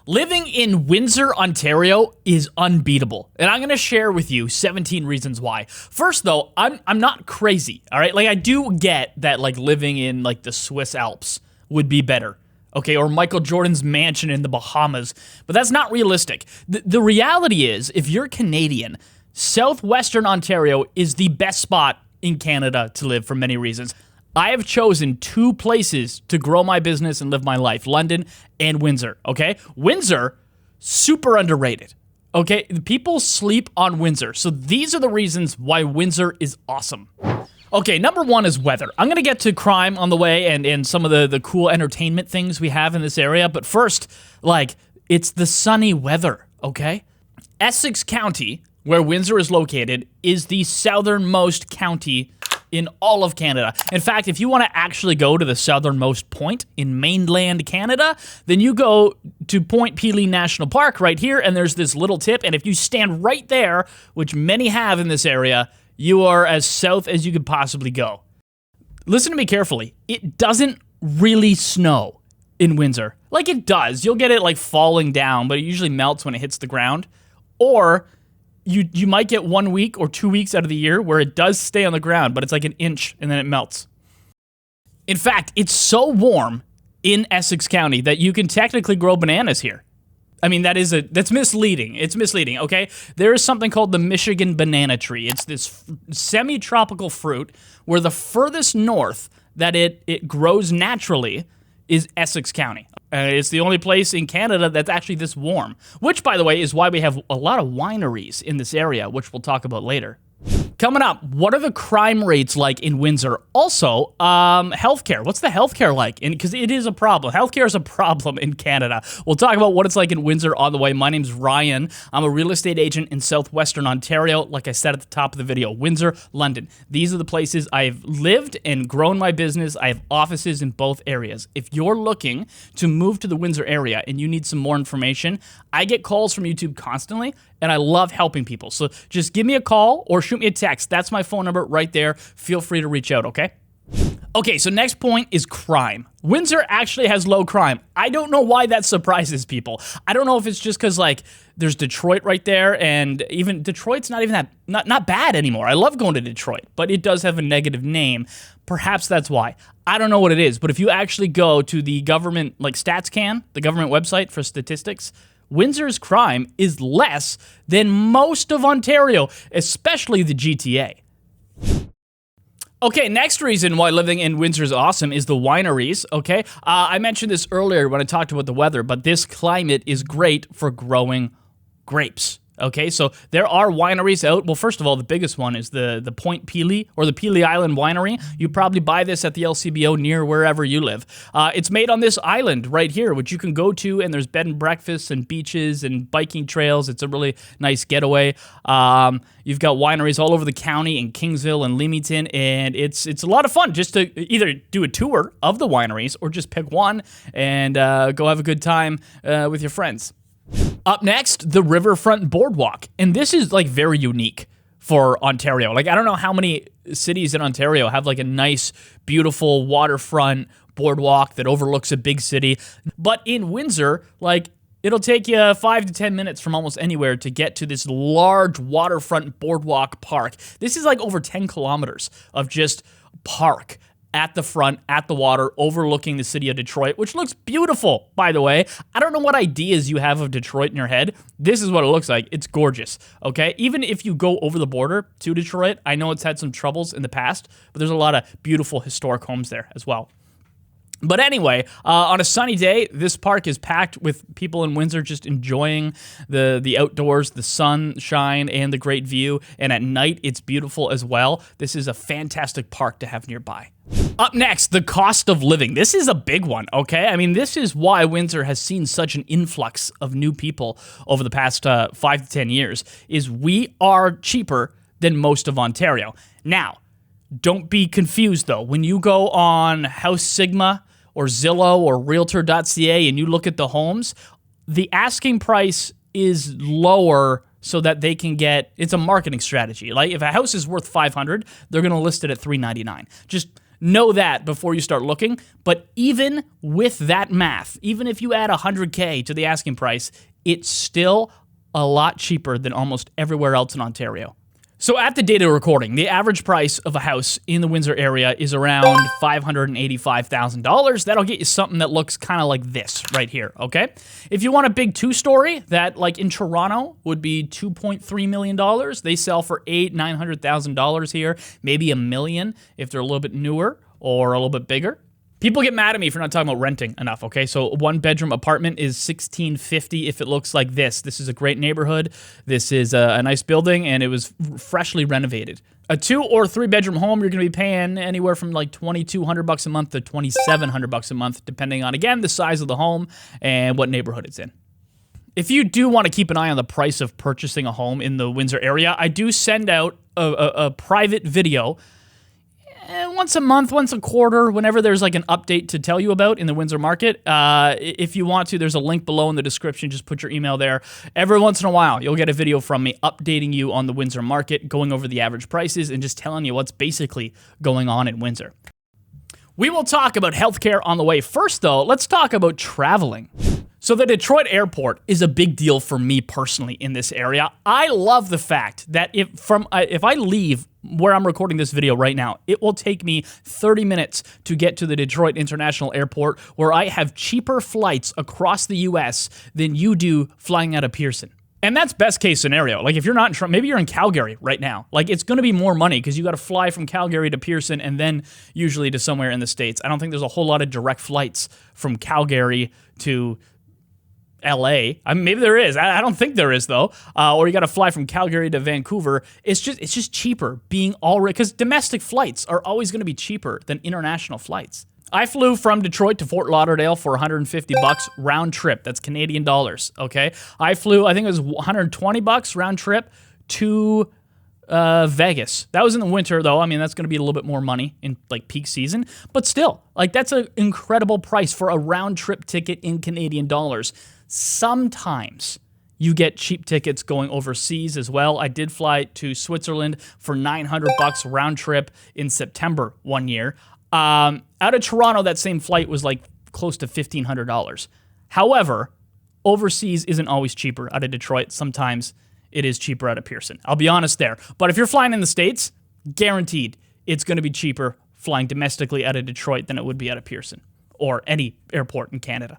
Living in Windsor, Ontario is unbeatable, and I'm going to share with you 17 reasons why. First, though, I'm not crazy, all right? Like, I do get that, like, living in, like, the Swiss Alps would be better, okay? Or Michael Jordan's mansion in the Bahamas, but that's not realistic. The reality is, if you're Canadian, southwestern Ontario is the best spot in Canada to live for many reasons. I have chosen two places to grow my business and live my life, London and Windsor, okay? Windsor, super underrated, okay? People sleep on Windsor, so these are the reasons why Windsor is awesome. Okay, number one is weather. I'm going to get to crime on the way and some of the cool entertainment things we have in this area, but first, like, it's the sunny weather, okay? Essex County, where Windsor is located, is the southernmost county in all of Canada. In fact, if you want to actually go to the southernmost point in mainland Canada, then you go to Point Pelee National Park right here, and there's this little tip, and if you stand right there, which many have in this area, you are as south as you could possibly go. Listen to me carefully. It doesn't really snow in Windsor. Like, it does. You'll get it, like, falling down, but it usually melts when it hits the ground. Or you might get 1 week or 2 weeks out of the year where it does stay on the ground, but it's like an inch and then it melts. In fact, it's so warm in Essex County that you can technically grow bananas here. I mean, that's misleading. It's misleading, okay? There is something called the Michigan banana tree. It's this semi-tropical fruit where the furthest north that it grows naturally is Essex County. It's the only place in Canada that's actually this warm, which, by the way, is why we have a lot of wineries in this area, which we'll talk about later. Coming up, what are the crime rates like in Windsor? Also, healthcare. What's the healthcare like? Because it is a problem. Healthcare is a problem in Canada. We'll talk about what it's like in Windsor on the way. My name's Ryan. I'm a real estate agent in southwestern Ontario. Like I said at the top of the video, Windsor, London. These are the places I've lived and grown my business. I have offices in both areas. If you're looking to move to the Windsor area and you need some more information, I get calls from YouTube constantly, and I love helping people. So just give me a call or shoot me a text. That's my phone number right there. Feel free to reach out, okay? Okay, so next point is crime. Windsor actually has low crime. I don't know why that surprises people. I don't know if it's just because, like, there's Detroit right there, and even Detroit's not even not bad anymore. I love going to Detroit, but it does have a negative name. Perhaps that's why. I don't know what it is, but if you actually go to the government, like StatsCan, the government website for statistics, Windsor's crime is less than most of Ontario, especially the GTA. Okay, next reason why living in Windsor is awesome is the wineries, okay? I mentioned this earlier when I talked about the weather, but this climate is great for growing grapes. Okay, so there are wineries out. Well, first of all, the biggest one is the Point Pelee or the Pelee Island Winery. You probably buy this at the LCBO near wherever you live. It's made on this island right here, which you can go to, and there's bed and breakfasts and beaches and biking trails. It's a really nice getaway. You've got wineries all over the county in Kingsville and Leamington, and it's a lot of fun just to either do a tour of the wineries or just pick one and go have a good time with your friends. Up next, the Riverfront Boardwalk. And this is, like, very unique for Ontario. Like, I don't know how many cities in Ontario have, like, a nice, beautiful waterfront boardwalk that overlooks a big city. But in Windsor, like, it'll take you 5 to 10 minutes from almost anywhere to get to this large waterfront boardwalk park. This is, like, over 10 kilometers of just park at the front, at the water, overlooking the city of Detroit, which looks beautiful, by the way. I don't know what ideas you have of Detroit in your head. This is what it looks like. It's gorgeous, okay? Even if you go over the border to Detroit, I know it's had some troubles in the past, but there's a lot of beautiful historic homes there as well. But anyway, on a sunny day, this park is packed with people in Windsor just enjoying the outdoors, the sunshine, and the great view. And at night, it's beautiful as well. This is a fantastic park to have nearby. Up next, the cost of living. This is a big one, okay? I mean, this is why Windsor has seen such an influx of new people over the past 5 to 10 years, is we are cheaper than most of Ontario. Now, don't be confused, though. When you go on House Sigma or Zillow or Realtor.ca and you look at the homes, the asking price is lower so that they can get, it's a marketing strategy. Like, if a house is worth $500, they're going to list it at $399. Just Know that before you start looking. But even with that math, even if you add $100K to the asking price, it's still a lot cheaper than almost everywhere else in Ontario. So at the date of recording, the average price of a house in the Windsor area is around $585,000. That'll get you something that looks kind of like this right here, okay? If you want a big two-story that, like in Toronto, would be $2.3 million, they sell for $900,000 here, maybe $1 million if they're a little bit newer or a little bit bigger. People get mad at me for not talking about renting enough, okay? So a one-bedroom apartment is $1,650 if it looks like this. This is a great neighborhood. This is a nice building, and it was freshly renovated. A 2 or 3 bedroom home, you're going to be paying anywhere from like $2,200 a month to $2,700 a month, depending on, again, the size of the home and what neighborhood it's in. If you do want to keep an eye on the price of purchasing a home in the Windsor area, I do send out a private video once a month, once a quarter, whenever there's like an update to tell you about in the Windsor market. If you want to, there's a link below in the description. Just put your email there. Every once in a while, you'll get a video from me updating you on the Windsor market, going over the average prices, and just telling you what's basically going on in Windsor. We will talk about healthcare on the way. First, though, let's talk about traveling. So the Detroit airport is a big deal for me personally in this area. I love the fact that if I leave where I'm recording this video right now, it will take me 30 minutes to get to the Detroit International Airport, where I have cheaper flights across the U.S. than you do flying out of Pearson. And that's best case scenario. Like if you're not in maybe you're in Calgary right now. Like it's going to be more money because you got to fly from Calgary to Pearson and then usually to somewhere in the States. I don't think there's a whole lot of direct flights from Calgary to LA. I mean, maybe there is. I don't think there is though. Or you got to fly from Calgary to Vancouver. It's just cheaper being already, because domestic flights are always going to be cheaper than international flights. I flew from Detroit to Fort Lauderdale for $150 round trip. That's Canadian dollars. Okay. I flew, I think it was $120 round trip to Vegas. That was in the winter though. I mean, that's going to be a little bit more money in like peak season, but still, like that's an incredible price for a round trip ticket in Canadian dollars. Sometimes you get cheap tickets going overseas as well. I did fly to Switzerland for $900 round trip in September one year. Out of Toronto, that same flight was like close to $1,500. However, overseas isn't always cheaper out of Detroit. Sometimes it is cheaper out of Pearson. I'll be honest there. But if you're flying in the States, guaranteed it's going to be cheaper flying domestically out of Detroit than it would be out of Pearson or any airport in Canada.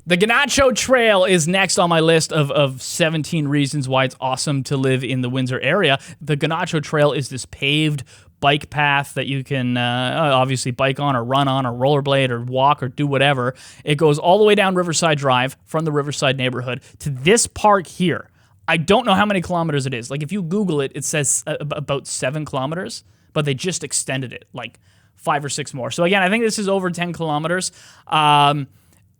The Ganacho Trail is next on my list of 17 reasons why it's awesome to live in the Windsor area. The Ganacho Trail is this paved bike path that you can obviously bike on or run on or rollerblade or walk or do whatever. It goes all the way down Riverside Drive from the Riverside neighborhood to this park here. I don't know how many kilometers it is. Like if you Google it, it says about 7 kilometers, but they just extended it like 5 or 6 more. So again, I think this is over 10 kilometers.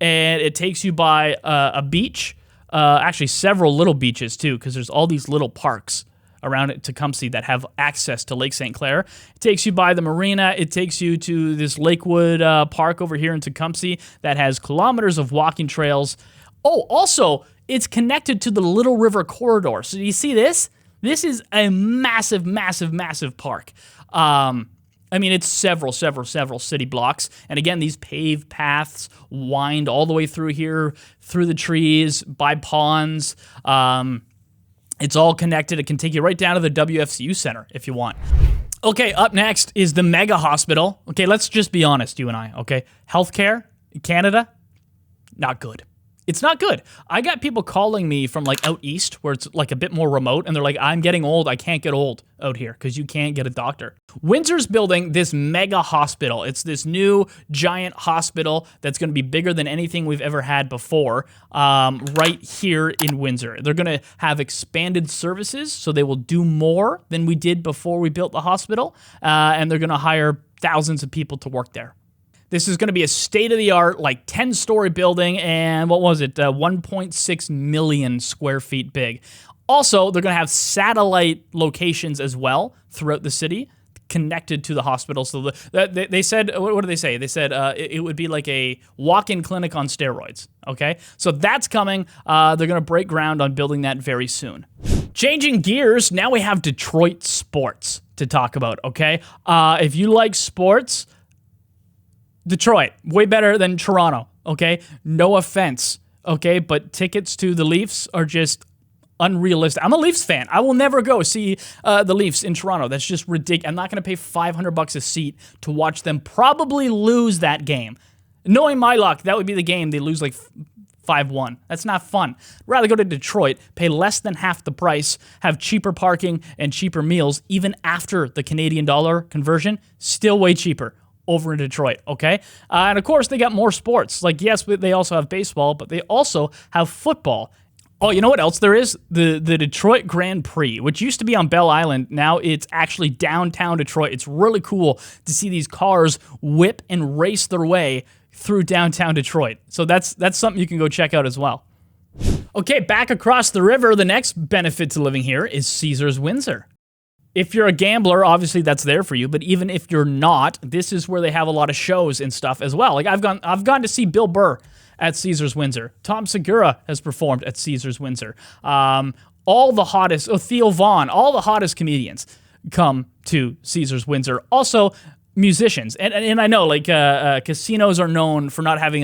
And it takes you by a beach, actually several little beaches too, because there's all these little parks around it, Tecumseh, that have access to Lake St Clair. It takes you by the marina. It takes you to this Lakewood Park over here in Tecumseh that has kilometers of walking trails. Oh, also, it's connected to the Little River Corridor. So do you see this? This is a massive, massive, massive park. I mean, it's several city blocks. And again, these paved paths wind all the way through here, through the trees, by ponds. It's all connected. It can take you right down to the WFCU Center if you want. Okay, up next is the mega hospital. Okay, let's just be honest, you and I, okay? Healthcare in Canada, not good. It's not good. I got people calling me from like out east where it's like a bit more remote and they're like, I'm getting old. I can't get old out here because you can't get a doctor. Windsor's building this mega hospital. It's this new giant hospital that's going to be bigger than anything we've ever had before right here in Windsor. They're going to have expanded services, so they will do more than we did before we built the hospital, and they're going to hire thousands of people to work there. This is going to be a state-of-the-art, like 10-story building, and what was it, 1.6 million square feet big. Also, they're going to have satellite locations as well throughout the city connected to the hospital. So they said, what did they say? They said it would be like a walk-in clinic on steroids, okay? So that's coming. They're going to break ground on building that very soon. Changing gears, now we have Detroit sports to talk about, okay? If you like sports, Detroit, way better than Toronto, okay? No offense, okay? But tickets to the Leafs are just unrealistic. I'm a Leafs fan. I will never go see the Leafs in Toronto. That's just ridiculous. I'm not going to pay $500 a seat to watch them probably lose that game. Knowing my luck, that would be the game they lose like 5-1. That's not fun. I'd rather go to Detroit, pay less than half the price, have cheaper parking and cheaper meals, even after the Canadian dollar conversion, still way cheaper over in Detroit, okay? And of course, they got more sports. Like, yes, they also have baseball, but they also have football. Oh, you know what else there is? The Detroit Grand Prix, which used to be on Belle Island. Now it's actually downtown Detroit. It's really cool to see these cars whip and race their way through downtown Detroit. So that's something you can go check out as well. Okay, back across the river, the next benefit to living here is Caesars Windsor. If you're a gambler, obviously that's there for you, but even if you're not, this is where they have a lot of shows and stuff as well. Like I've gone to see Bill Burr at Caesars Windsor. Tom Segura has performed at Caesars Windsor. All the hottest, Theo Vaughn, all the hottest comedians come to Caesars Windsor. Also, musicians. And I know, like, casinos are known for not having,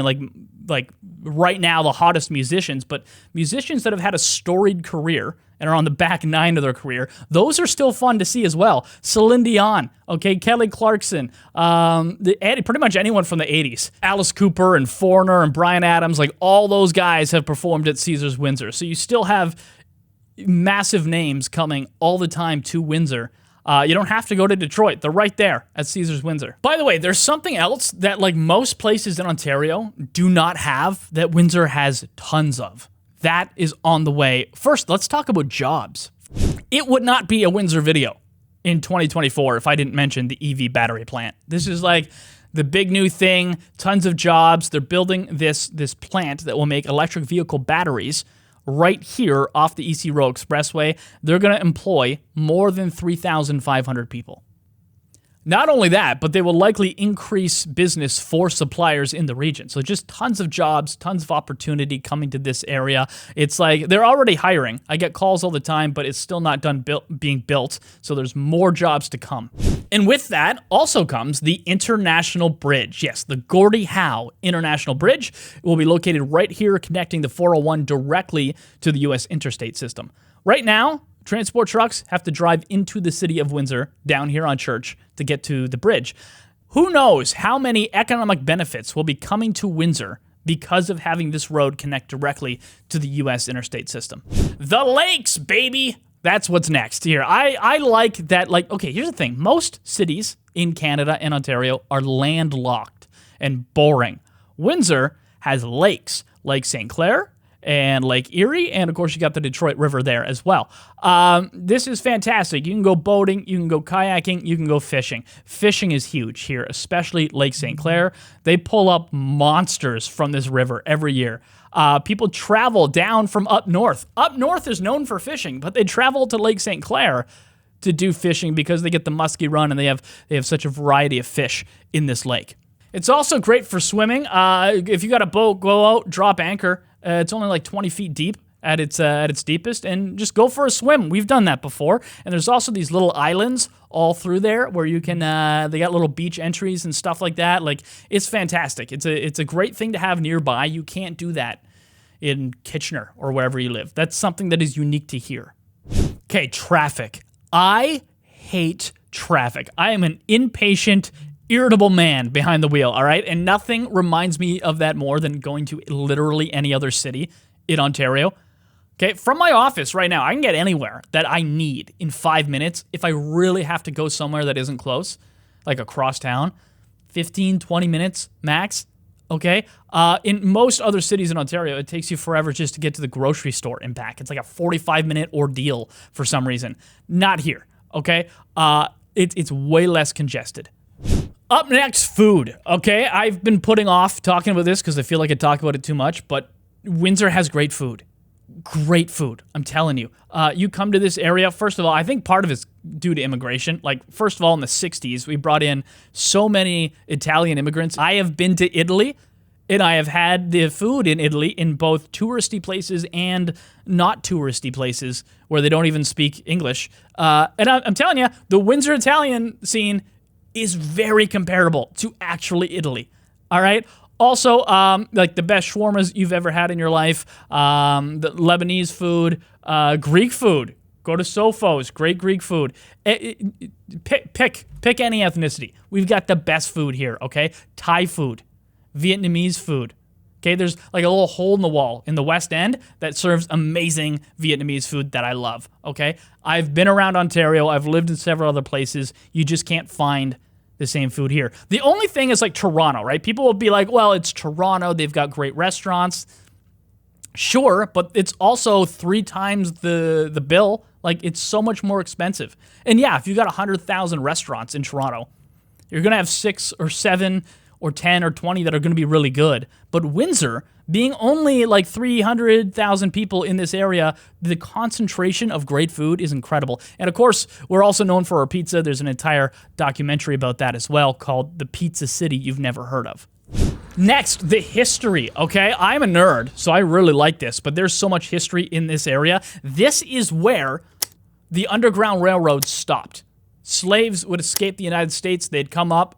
like right now, the hottest musicians, but musicians that have had a storied career and are on the back nine of their career, those are still fun to see as well. Celine Dion, okay, Kelly Clarkson, pretty much anyone from the 80s. Alice Cooper and Foreigner and Bryan Adams, like all those guys have performed at Caesars Windsor. So you still have massive names coming all the time to Windsor. You don't have to go to Detroit. They're right there at Caesars Windsor. By the way, there's something else that like most places in Ontario do not have that Windsor has tons of. That is on the way. First, let's talk about jobs. It would not be a Windsor video in 2024 if I didn't mention the EV battery plant. This is like the big new thing, tons of jobs. They're building this plant that will make electric vehicle batteries right here off the EC Row Expressway. They're going to employ more than 3,500 people. Not only that, but they will likely increase business for suppliers in the region. So just tons of jobs, tons of opportunity coming to this area. It's like they're already hiring. I get calls all the time, but it's still not done being built. So there's more jobs to come. And with that also comes the International Bridge. Yes, the Gordie Howe International Bridge will be located right here, connecting the 401 directly to the U.S. interstate system. Right now, transport trucks have to drive into the city of Windsor, down here on Church, to get to the bridge. Who knows how many economic benefits will be coming to Windsor because of having this road connect directly to the U.S. interstate system. The lakes, baby! That's what's next here. I like that, like, okay, here's the thing. Most cities in Canada and Ontario are landlocked and boring. Windsor has lakes, Lake St Clair and Lake Erie, and of course you got the Detroit River there as well. This is fantastic. You can go boating, you can go kayaking, you can go fishing. Fishing is huge here, especially Lake St Clair. They pull up monsters from this river every year. People travel down from up north. Up north is known for fishing, but they travel to Lake St Clair to do fishing because they get the musky run and they have such a variety of fish in this lake. It's also great for swimming. If you got a boat, go out, drop anchor. It's only like 20 feet deep at its deepest, and just go for a swim. We've done that before. And there's also these little islands all through there where you can, they got little beach entries and stuff like that. Like, it's fantastic. It's a great thing to have nearby. You can't do that in Kitchener or wherever you live. That's something that is unique to here. Okay, traffic. I hate traffic. I am an impatient, irritable man behind the wheel, all right? And nothing reminds me of that more than going to literally any other city in Ontario. Okay, from my office right now, I can get anywhere that I need in 5 minutes if I really have to go somewhere that isn't close, like across town. 15, 20 minutes max, okay? In most other cities in Ontario, it takes you forever just to get to the grocery store and back. It's like a 45-minute ordeal for some reason. Not here, okay? It's way less congested. Up next, food, okay? I've been putting off talking about this because I feel like I talk about it too much, but Windsor has great food. Great food, I'm telling you. You come to this area, first of all, I think part of it's due to immigration. Like, first of all, in the 60s, we brought in so many Italian immigrants. I have been to Italy, and I have had the food in Italy in both touristy places and not touristy places where they don't even speak English. And I'm telling you, the Windsor Italian scene is very comparable to actually Italy. All right. Also, like the best shawarmas you've ever had in your life, the Lebanese food, Greek food. Go to Sofo's, great Greek food. Pick any ethnicity. We've got the best food here, okay? Thai food, Vietnamese food. Okay, there's like a little hole in the wall in the West End that serves amazing Vietnamese food that I love, okay? I've been around Ontario. I've lived in several other places. You just can't find the same food here. The only thing is like Toronto, right? People will be like, well, it's Toronto. They've got great restaurants. Sure, but it's also 3 times the bill. Like, it's so much more expensive. And yeah, if you got 100,000 restaurants in Toronto, you're going to have 6 or 7 or 10 or 20 that are going to be really good. But Windsor, being only like 300,000 people in this area, the concentration of great food is incredible. And of course, we're also known for our pizza. There's an entire documentary about that as well called The Pizza City You've Never Heard of. Next, the history, okay? I'm a nerd, so I really like this, but there's so much history in this area. This is where the Underground Railroad stopped. Slaves would escape the United States. They'd come up,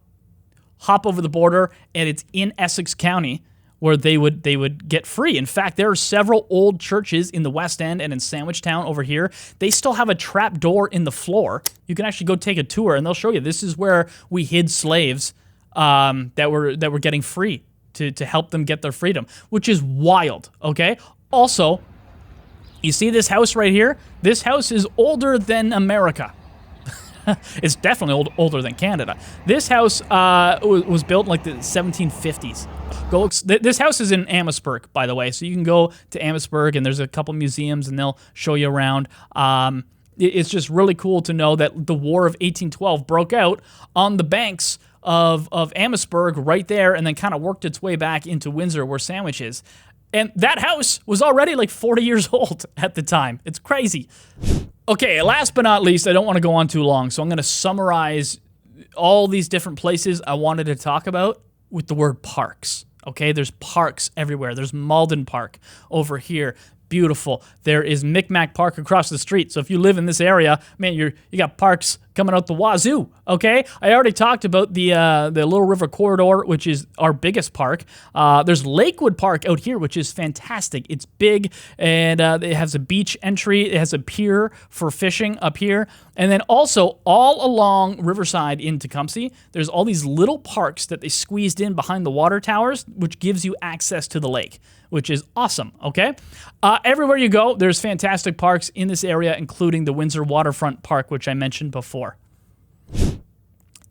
hop over the border, and it's in Essex County where they would get free. In fact, there are several old churches in the West End and in Sandwich Town over here. They still have a trap door in the floor. You can actually go take a tour, and they'll show you this is where we hid slaves that were getting free to help them get their freedom, which is wild, okay? Also, you see this house right here? This house is older than America. It's definitely older than Canada. This house was built in like the 1750s. This house is in Amherstburg, by the way, so you can go to Amherstburg and there's a couple museums and they'll show you around. It's just really cool to know that the War of 1812 broke out on the banks of Amherstburg right there and then kind of worked its way back into Windsor where Sandwich is. And that house was already like 40 years old at the time. It's crazy. Okay, last but not least, I don't want to go on too long, so I'm going to summarize all these different places I wanted to talk about with the word parks. Okay, there's parks everywhere. There's Malden Park over here. Beautiful. There is Micmac Park across the street. So if you live in this area, man, you got parks coming out the wazoo, okay? I already talked about the Little River Corridor, which is our biggest park. There's Lakewood Park out here, which is fantastic. It's big, and it has a beach entry. It has a pier for fishing up here. And then also, all along Riverside in Tecumseh, there's all these little parks that they squeezed in behind the water towers, which gives you access to the lake, which is awesome, okay? Everywhere you go, there's fantastic parks in this area, including the Windsor Waterfront Park, which I mentioned before.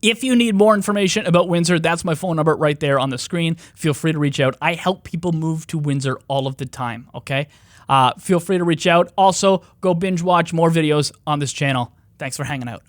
If you need more information about Windsor, that's my phone number right there on the screen. Feel free to reach out. I help people move to Windsor all of the time, okay? Feel free to reach out. Also, go binge watch more videos on this channel. Thanks for hanging out.